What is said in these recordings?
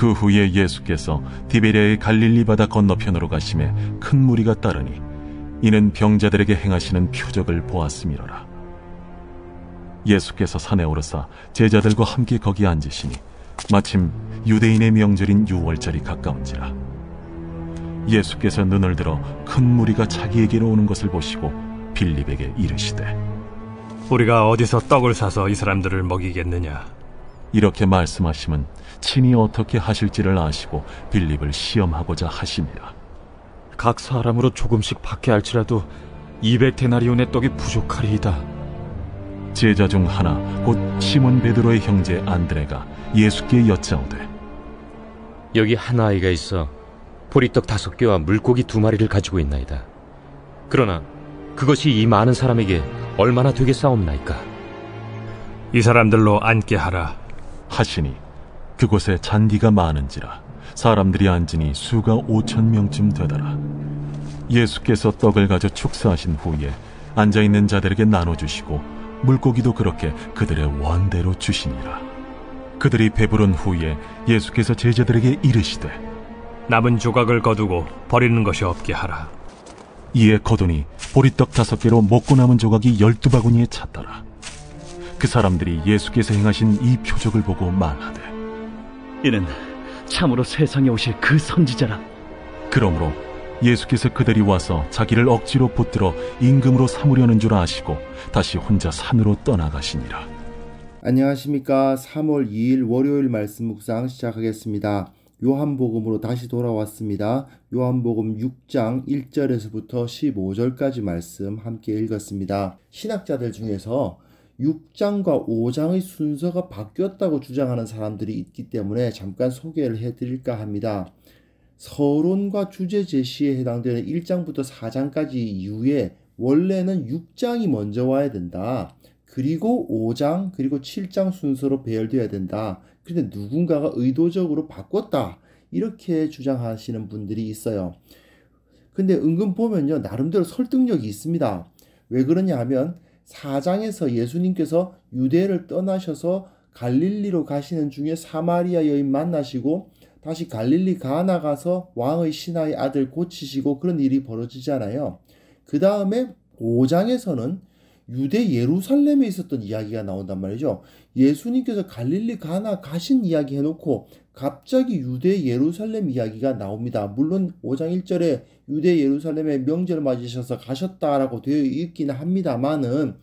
그 후에 예수께서 디베랴의 갈릴리 바다 건너편으로 가심에 큰 무리가 따르니 이는 병자들에게 행하시는 표적을 보았음이로라. 예수께서 산에 오르사 제자들과 함께 거기 앉으시니 마침 유대인의 명절인 유월절이 가까운지라. 예수께서 눈을 들어 큰 무리가 자기에게로 오는 것을 보시고 빌립에게 이르시되 우리가 어디서 떡을 사서 이 사람들을 먹이겠느냐. 이렇게 말씀하시면 친히 어떻게 하실지를 아시고 빌립을 시험하고자 하심이라. 각 사람으로 조금씩 받게 할지라도 200데나리온의 떡이 부족하리이다. 제자 중 하나 곧 시몬 베드로의 형제 안드레가 예수께 여짜오되 여기 한 아이가 있어 보리떡 5개와 물고기 2마리를 가지고 있나이다. 그러나 그것이 이 많은 사람에게 얼마나 되겠사옵나이까? 이 사람들로 앉게 하라 하시니 그곳에 잔디가 많은지라 사람들이 앉으니 수가 5,000명쯤 되더라. 예수께서 떡을 가져 축사하신 후에 앉아있는 자들에게 나눠주시고 물고기도 그렇게 그들의 원대로 주시니라. 그들이 배부른 후에 예수께서 제자들에게 이르시되 남은 조각을 거두고 버리는 것이 없게 하라. 이에 거두니 보리떡 5개로 먹고 남은 조각이 12바구니에 찼더라. 그 사람들이 예수께서 행하신 이 표적을 보고 말하되 이는 참으로 세상에 오실 그 선지자라. 그러므로 예수께서 그들이 와서 자기를 억지로 붙들어 임금으로 삼으려는 줄 아시고 다시 혼자 산으로 떠나가시니라. 안녕하십니까. 3월 2일 월요일 말씀 묵상 시작하겠습니다. 요한복음으로 다시 돌아왔습니다. 요한복음 6장 1절에서부터 15절까지 말씀 함께 읽었습니다. 신학자들 중에서 6장과 5장의 순서가 바뀌었다고 주장하는 사람들이 있기 때문에 잠깐 소개를 해드릴까 합니다. 서론과 주제 제시에 해당되는 1장부터 4장까지 이후에 원래는 6장이 먼저 와야 된다. 그리고 5장 그리고 7장 순서로 배열되어야 된다. 그런데 누군가가 의도적으로 바꿨다. 이렇게 주장하시는 분들이 있어요. 근데 은근 보면요, 나름대로 설득력이 있습니다. 왜 그러냐 하면 4장에서 예수님께서 유대를 떠나셔서 갈릴리로 가시는 중에 사마리아 여인 만나시고 다시 갈릴리 가나 가서 왕의 신하의 아들 고치시고 그런 일이 벌어지잖아요. 그 다음에 5장에서는 유대 예루살렘에 있었던 이야기가 나온단 말이죠. 예수님께서 갈릴리 가나 가신 이야기 해놓고 갑자기 유대 예루살렘 이야기가 나옵니다. 물론 5장 1절에 유대 예루살렘에 명절을 맞으셔서 가셨다라고 되어 있기는 합니다만은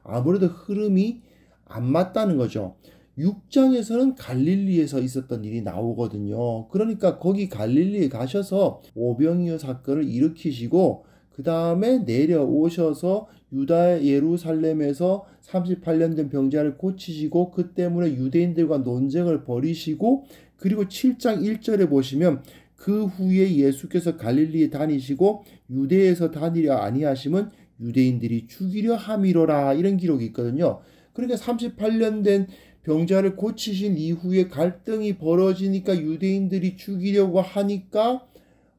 아무래도 흐름이 안 맞다는 거죠. 6장에서는 갈릴리에서 있었던 일이 나오거든요. 그러니까 거기 갈릴리에 가셔서 오병이어 사건을 일으키시고 그 다음에 내려오셔서 유다 예루살렘에서 38년 된 병자를 고치시고 그 때문에 유대인들과 논쟁을 벌이시고 그리고 7장 1절에 보시면 그 후에 예수께서 갈릴리에 다니시고 유대에서 다니려 아니하심은 유대인들이 죽이려 함이로라 이런 기록이 있거든요. 그러니까 38년 된 병자를 고치신 이후에 갈등이 벌어지니까 유대인들이 죽이려고 하니까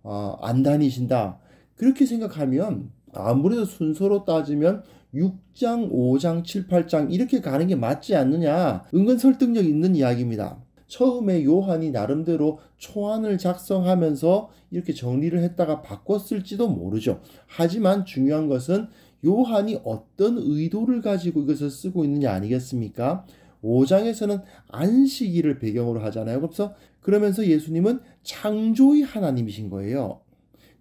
안 다니신다. 그렇게 생각하면 아무래도 순서로 따지면 6장, 5장, 7, 8장 이렇게 가는 게 맞지 않느냐. 은근 설득력 있는 이야기입니다. 처음에 요한이 나름대로 초안을 작성하면서 이렇게 정리를 했다가 바꿨을지도 모르죠. 하지만 중요한 것은 요한이 어떤 의도를 가지고 이것을 쓰고 있느냐 아니겠습니까? 5장에서는 안식일을 배경으로 하잖아요. 그러면서 예수님은 창조의 하나님이신 거예요.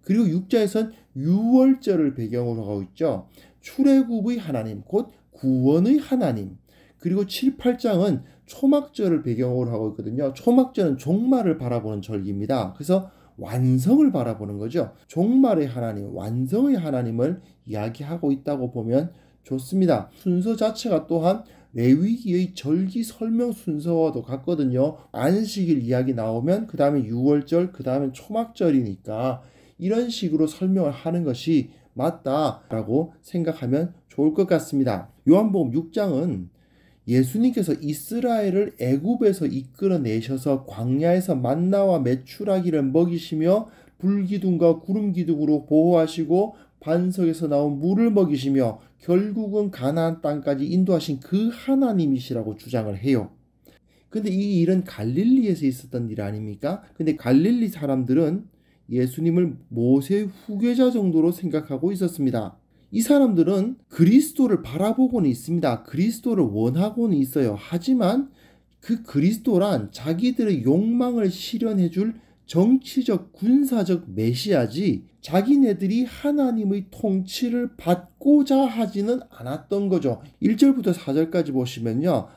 그리고 6장에서는 유월절을 배경으로 하고 있죠. 출애굽의 하나님, 곧 구원의 하나님. 그리고 7, 8장은 초막절을 배경으로 하고 있거든요. 초막절은 종말을 바라보는 절기입니다. 그래서 완성을 바라보는 거죠. 종말의 하나님, 완성의 하나님을 이야기하고 있다고 보면 좋습니다. 순서 자체가 또한 레위기의 절기 설명 순서와도 같거든요. 안식일 이야기 나오면 그 다음에 유월절, 그 다음에 초막절이니까 이런 식으로 설명을 하는 것이 맞다라고 생각하면 좋을 것 같습니다. 요한복음 6장은 예수님께서 이스라엘을 애굽에서 이끌어내셔서 광야에서 만나와 메추라기를 먹이시며 불기둥과 구름기둥으로 보호하시고 반석에서 나온 물을 먹이시며 결국은 가나안 땅까지 인도하신 그 하나님이시라고 주장을 해요. 근데 이 일은 갈릴리에서 있었던 일 아닙니까? 근데 갈릴리 사람들은 예수님을 모세 후계자 정도로 생각하고 있었습니다. 이 사람들은 그리스도를 바라보고는 있습니다. 그리스도를 원하고는 있어요. 하지만 그 그리스도란 자기들의 욕망을 실현해 줄 정치적 군사적 메시아지 자기네들이 하나님의 통치를 받고자 하지는 않았던 거죠. 1절부터 4절까지 보시면요.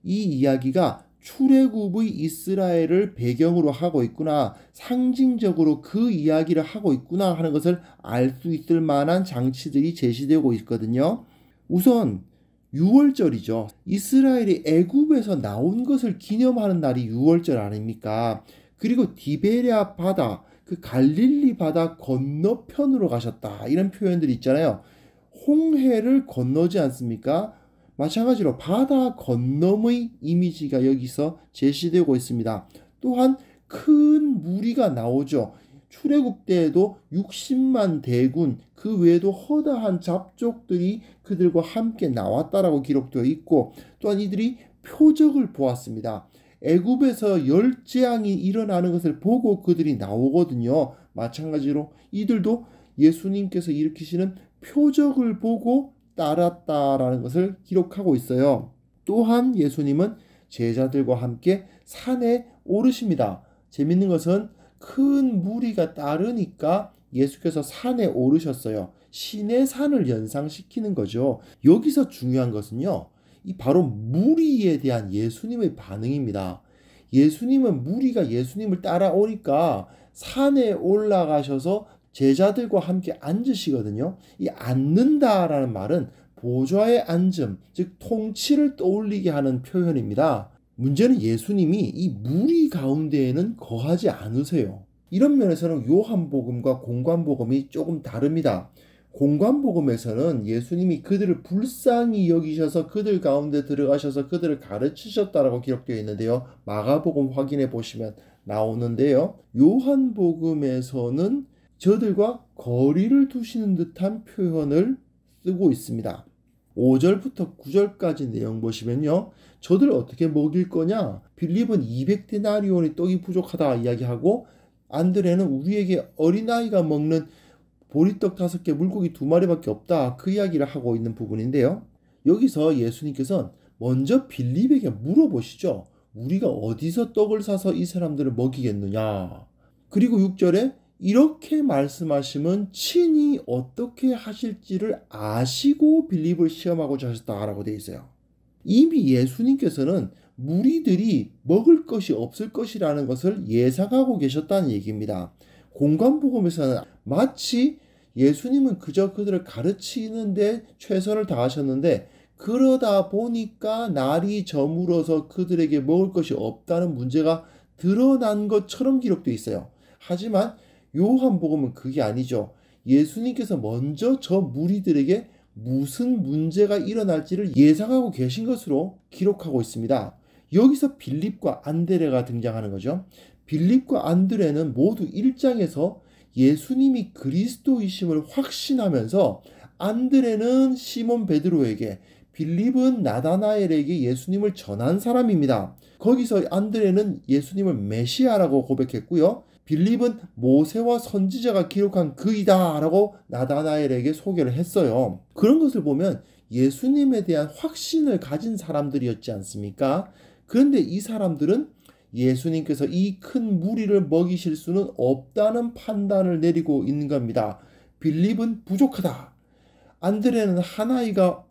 이 이야기가 출애굽의 이스라엘을 배경으로 하고 있구나. 상징적으로 그 이야기를 하고 있구나 하는 것을 알 수 있을 만한 장치들이 제시되고 있거든요. 우선 6월절이죠. 이스라엘이 애굽에서 나온 것을 기념하는 날이 6월절 아닙니까? 그리고 디베랴 바다, 그 갈릴리 바다 건너편으로 가셨다. 이런 표현들이 있잖아요. 홍해를 건너지 않습니까? 마찬가지로 바다 건너의 이미지가 여기서 제시되고 있습니다. 또한 큰 무리가 나오죠. 출애굽 때에도 60만 대군, 그 외에도 허다한 잡족들이 그들과 함께 나왔다라고 기록되어 있고, 또한 이들이 표적을 보았습니다. 애굽에서 열재앙이 일어나는 것을 보고 그들이 나오거든요. 마찬가지로 이들도 예수님께서 일으키시는 표적을 보고 따랐다라는 것을 기록하고 있어요. 또한 예수님은 제자들과 함께 산에 오르십니다. 재밌는 것은 큰 무리가 따르니까 예수께서 산에 오르셨어요. 신의 산을 연상시키는 거죠. 여기서 중요한 것은요, 이 바로 무리에 대한 예수님의 반응입니다. 예수님은 무리가 예수님을 따라오니까 산에 올라가셔서 제자들과 함께 앉으시거든요. 이 앉는다라는 말은 보좌에 앉음, 즉 통치를 떠올리게 하는 표현입니다. 문제는 예수님이 이 무리 가운데에는 거하지 않으세요. 이런 면에서는 요한복음과 공관복음이 조금 다릅니다. 공관복음에서는 예수님이 그들을 불쌍히 여기셔서 그들 가운데 들어가셔서 그들을 가르치셨다라고 기록되어 있는데요. 마가복음 확인해 보시면 나오는데요. 요한복음에서는 저들과 거리를 두시는 듯한 표현을 쓰고 있습니다. 5절부터 9절까지 내용 보시면요. 저들을 어떻게 먹일 거냐? 빌립은 200데나리온의 떡이 부족하다 이야기하고, 안드레는 우리에게 어린아이가 먹는 보리떡 5개, 물고기 2마리밖에 없다. 그 이야기를 하고 있는 부분인데요. 여기서 예수님께서는 먼저 빌립에게 물어보시죠. 우리가 어디서 떡을 사서 이 사람들을 먹이겠느냐? 그리고 6절에 이렇게 말씀하시면 친히 어떻게 하실지를 아시고 빌립을 시험하고자 하셨다라고 되어 있어요. 이미 예수님께서는 무리들이 먹을 것이 없을 것이라는 것을 예상하고 계셨다는 얘기입니다. 공관복음에서는 마치 예수님은 그저 그들을 가르치는데 최선을 다하셨는데, 그러다 보니까 날이 저물어서 그들에게 먹을 것이 없다는 문제가 드러난 것처럼 기록되어 있어요. 하지만 요한복음은 그게 아니죠. 예수님께서 먼저 저 무리들에게 무슨 문제가 일어날지를 예상하고 계신 것으로 기록하고 있습니다. 여기서 빌립과 안드레가 등장하는 거죠. 빌립과 안드레는 모두 1장에서 예수님이 그리스도이심을 확신하면서, 안드레는 시몬 베드로에게, 빌립은 나다나엘에게 예수님을 전한 사람입니다. 거기서 안드레는 예수님을 메시아라고 고백했고요. 빌립은 모세와 선지자가 기록한 그이다 라고 나다나엘에게 소개를 했어요. 그런 것을 보면 예수님에 대한 확신을 가진 사람들이었지 않습니까? 그런데 이 사람들은 예수님께서 이 큰 무리를 먹이실 수는 없다는 판단을 내리고 있는 겁니다. 빌립은 부족하다. 안드레는 한 아이가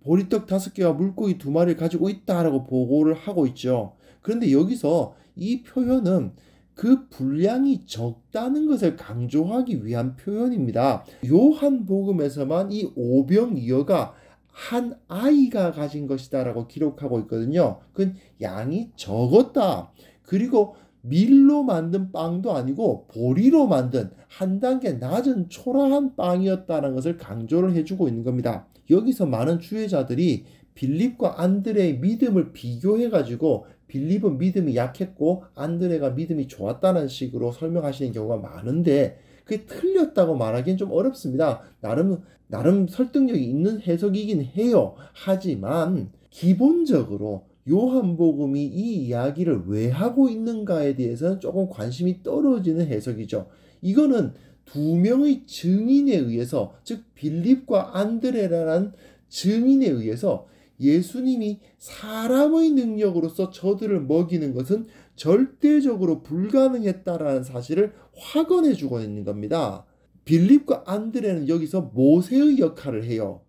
보리떡 5개와 물고기 2마리를 가지고 있다라고 보고를 하고 있죠. 그런데 여기서 이 표현은 그 분량이 적다는 것을 강조하기 위한 표현입니다. 요한복음에서만 이 오병이어가 한 아이가 가진 것이다 라고 기록하고 있거든요. 그건 양이 적었다. 그리고 밀로 만든 빵도 아니고 보리로 만든 한 단계 낮은 초라한 빵이었다는 것을 강조를 해주고 있는 겁니다. 여기서 많은 주의자들이 빌립과 안드레의 믿음을 비교해가지고 빌립은 믿음이 약했고 안드레가 믿음이 좋았다는 식으로 설명하시는 경우가 많은데, 그게 틀렸다고 말하기는 좀 어렵습니다. 나름 설득력이 있는 해석이긴 해요. 하지만 기본적으로 요한복음이 이 이야기를 왜 하고 있는가에 대해서는 조금 관심이 떨어지는 해석이죠. 이거는 두 명의 증인에 의해서, 즉 빌립과 안드레라는 증인에 의해서 예수님이 사람의 능력으로서 저들을 먹이는 것은 절대적으로 불가능했다라는 사실을 확언해 주고 있는 겁니다. 빌립과 안드레는 여기서 모세의 역할을 해요.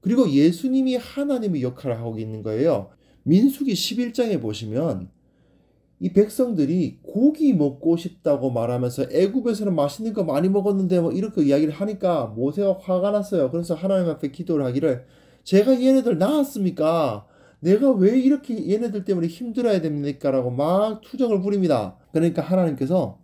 그리고 예수님이 하나님의 역할을 하고 있는 거예요. 민수기 11장에 보시면 이 백성들이 고기 먹고 싶다고 말하면서 애굽에서는 맛있는 거 많이 먹었는데 뭐 이렇게 이야기를 하니까 모세가 화가 났어요. 그래서 하나님 앞에 기도를 하기를, 제가 얘네들 낳았습니까? 내가 왜 이렇게 얘네들 때문에 힘들어야 됩니까? 라고 막 투정을 부립니다. 그러니까 하나님께서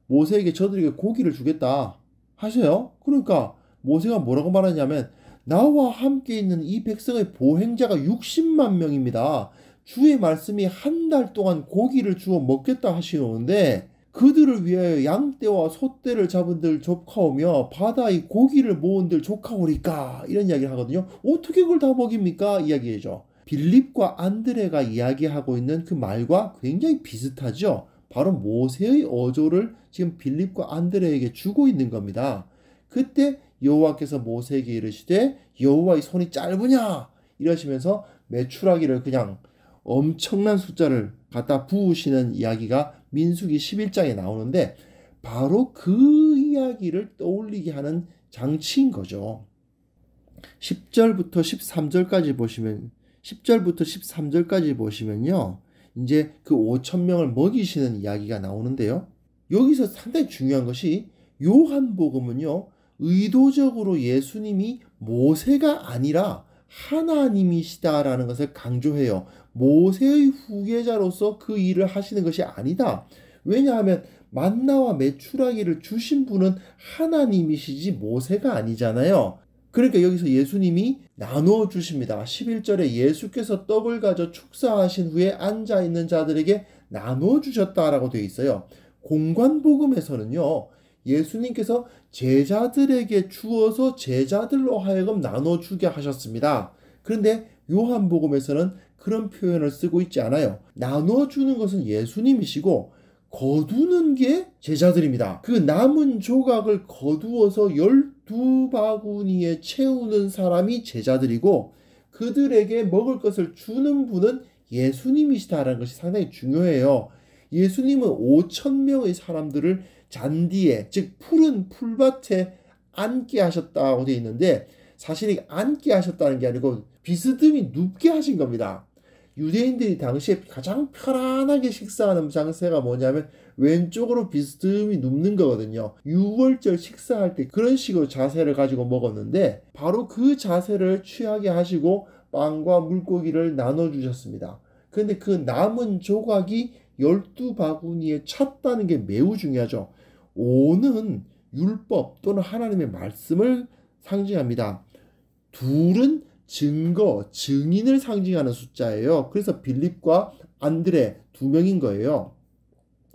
모세에게 저들에게 고기를 주겠다 하셔요. 그러니까 모세가 뭐라고 말하냐면, 나와 함께 있는 이 백성의 보행자가 60만 명입니다. 주의 말씀이 한 달 동안 고기를 주어 먹겠다 하시는데 그들을 위하여 양떼와 소떼를 잡은들 조카오며 바다의 고기를 모은들 조카오리까, 이런 이야기를 하거든요. 어떻게 그걸 다 먹입니까? 이야기해죠. 빌립과 안드레가 이야기하고 있는 그 말과 굉장히 비슷하죠. 바로 모세의 어조를 지금 빌립과 안드레에게 주고 있는 겁니다. 그때 여호와께서 모세에게 이르시되 여호와의 손이 짧으냐 이러시면서 메추라기를 그냥 엄청난 숫자를 갖다 부으시는 이야기가 민수기 11장에 나오는데, 바로 그 이야기를 떠올리게 하는 장치인 거죠. 10절부터 13절까지 보시면 10절부터 13절까지 보시면요, 이제 그 5,000명을 먹이시는 이야기가 나오는데요. 여기서 상당히 중요한 것이 요한복음은요, 의도적으로 예수님이 모세가 아니라 하나님이시다라는 것을 강조해요. 모세의 후계자로서 그 일을 하시는 것이 아니다. 왜냐하면 만나와 메추라기를 주신 분은 하나님이시지 모세가 아니잖아요. 그러니까 여기서 예수님이 나누어 주십니다. 11절에 예수께서 떡을 가져 축사하신 후에 앉아있는 자들에게 나누어 주셨다라고 되어 있어요. 공관복음에서는요, 예수님께서 제자들에게 주어서 제자들로 하여금 나눠주게 하셨습니다. 그런데 요한복음에서는 그런 표현을 쓰고 있지 않아요. 나눠주는 것은 예수님이시고 거두는 게 제자들입니다. 그 남은 조각을 거두어서 12바구니에 채우는 사람이 제자들이고 그들에게 먹을 것을 주는 분은 예수님이시다라는 것이 상당히 중요해요. 예수님은 5,000명의 사람들을 잔디에, 즉 푸른 풀밭에 앉게 하셨다고 되어 있는데, 사실 앉게 하셨다는 게 아니고 비스듬히 눕게 하신 겁니다. 유대인들이 당시에 가장 편안하게 식사하는 장세가 뭐냐면 왼쪽으로 비스듬히 눕는 거거든요. 유월절 식사할 때 그런 식으로 자세를 가지고 먹었는데 바로 그 자세를 취하게 하시고 빵과 물고기를 나눠주셨습니다. 그런데 그 남은 조각이 12바구니에 찼다는 게 매우 중요하죠. 5는 율법 또는 하나님의 말씀을 상징합니다. 2는 증거, 증인을 상징하는 숫자예요. 그래서 빌립과 안드레 2명인 거예요.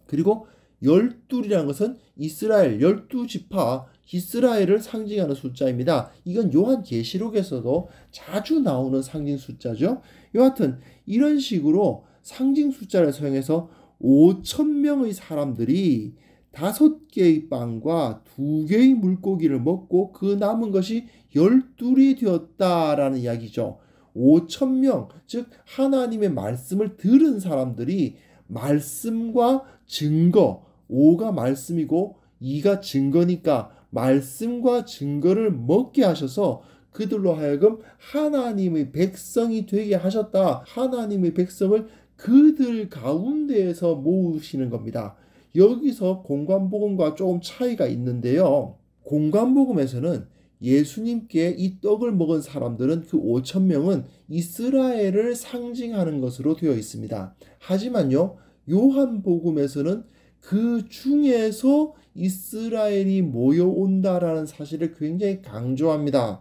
그리고 12이라는 것은 이스라엘 12지파 이스라엘을 상징하는 숫자입니다. 이건 요한계시록에서도 자주 나오는 상징 숫자죠. 여하튼 이런 식으로 상징 숫자를 사용해서 5,000명의 사람들이 5개의 빵과 2개의 물고기를 먹고 그 남은 것이 12이 되었다라는 이야기죠. 5,000명, 즉 하나님의 말씀을 들은 사람들이 말씀과 증거, 5가 말씀이고 2가 증거니까 말씀과 증거를 먹게 하셔서 그들로 하여금 하나님의 백성이 되게 하셨다. 하나님의 백성을 그들 가운데에서 모으시는 겁니다. 여기서 공관복음과 조금 차이가 있는데요. 공관복음에서는 예수님께 이 떡을 먹은 사람들은 그 5,000명은 이스라엘을 상징하는 것으로 되어 있습니다. 하지만요, 요한복음에서는 그 중에서 이스라엘이 모여온다라는 사실을 굉장히 강조합니다.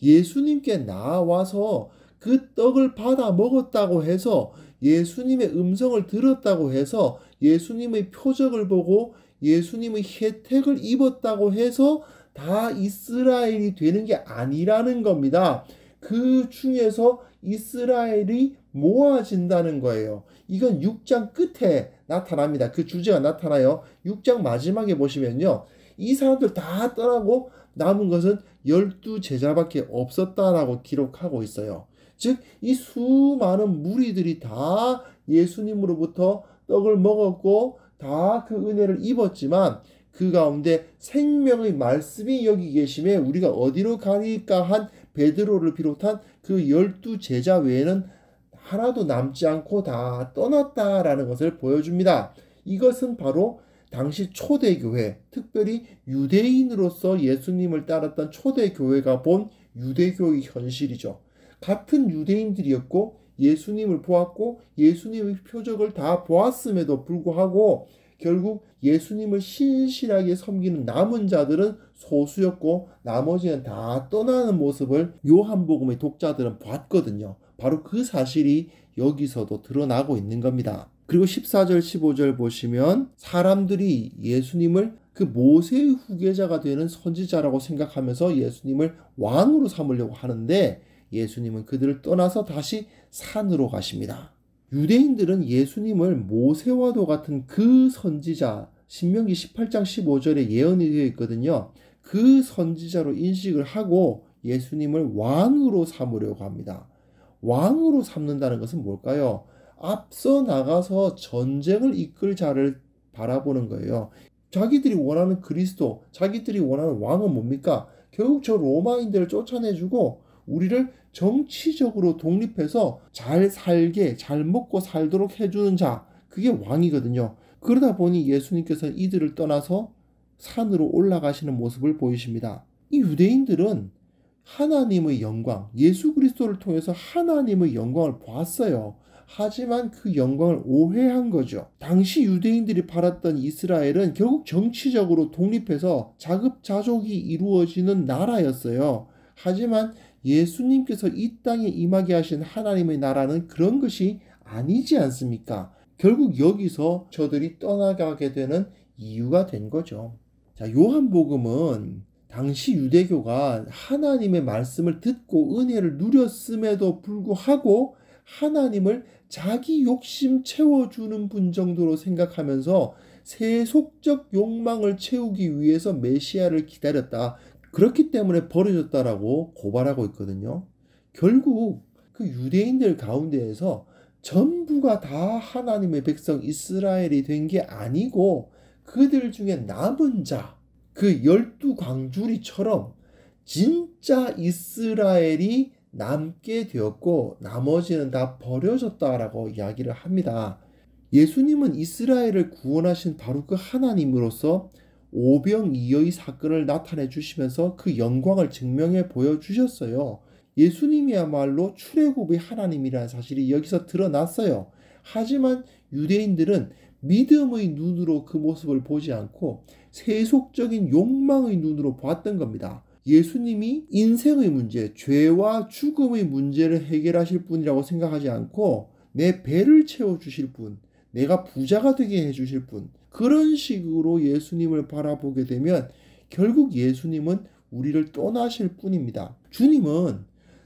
예수님께 나와서 그 떡을 받아 먹었다고 해서 예수님의 음성을 들었다고 해서 예수님의 표적을 보고 예수님의 혜택을 입었다고 해서 다 이스라엘이 되는 게 아니라는 겁니다. 그 중에서 이스라엘이 모아진다는 거예요. 이건 6장 끝에 나타납니다. 그 주제가 나타나요. 6장 마지막에 보시면요. 이 사람들 다 떠나고 남은 것은 12제자밖에 없었다라고 기록하고 있어요. 즉, 이 수많은 무리들이 다 예수님으로부터 떡을 먹었고 다 그 은혜를 입었지만 그 가운데 생명의 말씀이 여기 계심에 우리가 어디로 가니까 한 베드로를 비롯한 그 12제자 외에는 하나도 남지 않고 다 떠났다라는 것을 보여줍니다. 이것은 바로 당시 초대교회, 특별히 유대인으로서 예수님을 따랐던 초대교회가 본 유대교의 현실이죠. 같은 유대인들이었고 예수님을 보았고 예수님의 표적을 다 보았음에도 불구하고 결국 예수님을 신실하게 섬기는 남은 자들은 소수였고 나머지는 다 떠나는 모습을 요한복음의 독자들은 봤거든요. 바로 그 사실이 여기서도 드러나고 있는 겁니다. 그리고 14절 15절 보시면 사람들이 예수님을 그 모세의 후계자가 되는 선지자라고 생각하면서 예수님을 왕으로 삼으려고 하는데 예수님은 그들을 떠나서 다시 산으로 가십니다. 유대인들은 예수님을 모세와도 같은 그 선지자, 신명기 18장 15절에 예언이 되어 있거든요. 그 선지자로 인식을 하고 예수님을 왕으로 삼으려고 합니다. 왕으로 삼는다는 것은 뭘까요? 앞서 나가서 전쟁을 이끌 자를 바라보는 거예요. 자기들이 원하는 그리스도, 자기들이 원하는 왕은 뭡니까? 결국 저 로마인들을 쫓아내주고 우리를 정치적으로 독립해서 잘 살게, 잘 먹고 살도록 해주는 자, 그게 왕이거든요. 그러다 보니 예수님께서는 이들을 떠나서 산으로 올라가시는 모습을 보이십니다. 이 유대인들은 하나님의 영광, 예수 그리스도를 통해서 하나님의 영광을 봤어요. 하지만 그 영광을 오해한 거죠. 당시 유대인들이 바랐던 이스라엘은 결국 정치적으로 독립해서 자급자족이 이루어지는 나라였어요. 하지만 예수님께서 이 땅에 임하게 하신 하나님의 나라는 그런 것이 아니지 않습니까? 결국 여기서 저들이 떠나가게 되는 이유가 된 거죠. 자, 요한복음은 당시 유대교가 하나님의 말씀을 듣고 은혜를 누렸음에도 불구하고 하나님을 자기 욕심 채워주는 분 정도로 생각하면서 세속적 욕망을 채우기 위해서 메시아를 기다렸다. 그렇기 때문에 버려졌다라고 고발하고 있거든요. 결국 그 유대인들 가운데에서 전부가 다 하나님의 백성 이스라엘이 된 게 아니고 그들 중에 남은 자, 그 12광주리처럼 진짜 이스라엘이 남게 되었고 나머지는 다 버려졌다라고 이야기를 합니다. 예수님은 이스라엘을 구원하신 바로 그 하나님으로서 오병이어의 사건을 나타내 주시면서 그 영광을 증명해 보여주셨어요. 예수님이야말로 출애굽의 하나님이라는 사실이 여기서 드러났어요. 하지만 유대인들은 믿음의 눈으로 그 모습을 보지 않고 세속적인 욕망의 눈으로 봤던 겁니다. 예수님이 인생의 문제, 죄와 죽음의 문제를 해결하실 분이라고 생각하지 않고 내 배를 채워주실 분, 내가 부자가 되게 해주실 분, 그런 식으로 예수님을 바라보게 되면 결국 예수님은 우리를 떠나실 뿐입니다. 주님은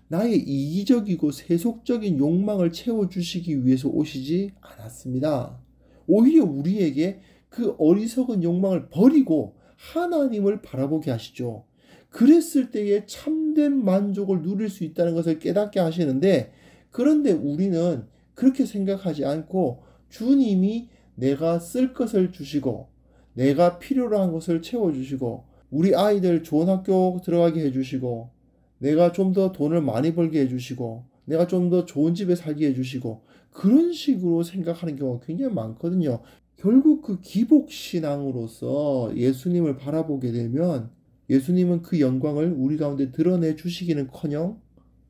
나의 이기적이고 세속적인 욕망을 채워주시기 위해서 오시지 않았습니다. 오히려 우리에게 그 어리석은 욕망을 버리고 하나님을 바라보게 하시죠. 그랬을 때에 참된 만족을 누릴 수 있다는 것을 깨닫게 하시는데, 그런데 우리는 그렇게 생각하지 않고 주님이 내가 쓸 것을 주시고 내가 필요로 한 것을 채워주시고 우리 아이들 좋은 학교 들어가게 해주시고 내가 좀 더 돈을 많이 벌게 해주시고 내가 좀 더 좋은 집에 살게 해주시고 그런 식으로 생각하는 경우가 굉장히 많거든요. 결국 그 기복신앙으로서 예수님을 바라보게 되면 예수님은 그 영광을 우리 가운데 드러내 주시기는커녕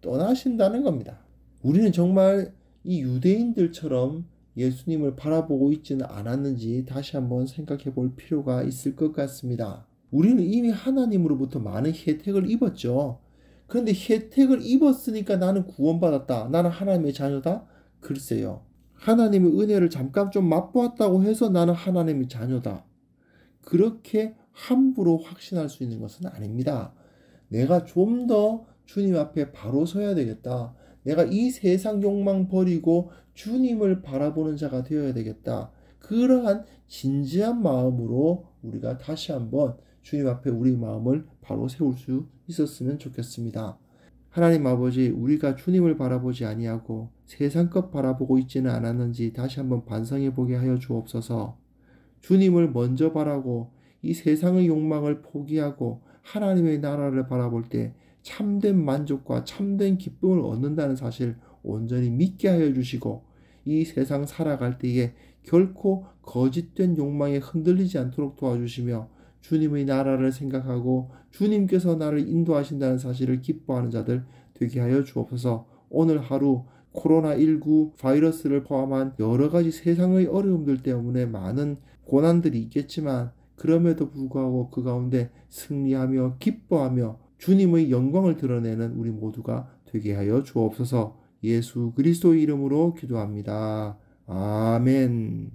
떠나신다는 겁니다. 우리는 정말 이 유대인들처럼 예수님을 바라보고 있지는 않았는지 다시 한번 생각해 볼 필요가 있을 것 같습니다. 우리는 이미 하나님으로부터 많은 혜택을 입었죠. 그런데 혜택을 입었으니까 나는 구원받았다, 나는 하나님의 자녀다? 글쎄요. 하나님의 은혜를 잠깐 좀 맛보았다고 해서 나는 하나님의 자녀다, 그렇게 함부로 확신할 수 있는 것은 아닙니다. 내가 좀 더 주님 앞에 바로 서야 되겠다. 내가 이 세상 욕망 버리고 주님을 바라보는 자가 되어야 되겠다. 그러한 진지한 마음으로 우리가 다시 한번 주님 앞에 우리 마음을 바로 세울 수 있었으면 좋겠습니다. 하나님 아버지, 우리가 주님을 바라보지 아니하고 세상 것 바라보고 있지는 않았는지 다시 한번 반성해 보게 하여 주옵소서. 주님을 먼저 바라고 이 세상의 욕망을 포기하고 하나님의 나라를 바라볼 때 참된 만족과 참된 기쁨을 얻는다는 사실 온전히 믿게 하여 주시고, 이 세상 살아갈 때에 결코 거짓된 욕망에 흔들리지 않도록 도와주시며, 주님의 나라를 생각하고 주님께서 나를 인도하신다는 사실을 기뻐하는 자들 되게 하여 주옵소서. 오늘 하루 코로나19 바이러스를 포함한 여러 가지 세상의 어려움들 때문에 많은 고난들이 있겠지만, 그럼에도 불구하고 그 가운데 승리하며 기뻐하며 주님의 영광을 드러내는 우리 모두가 되게 하여 주옵소서. 예수 그리스도의 이름으로 기도합니다. 아멘.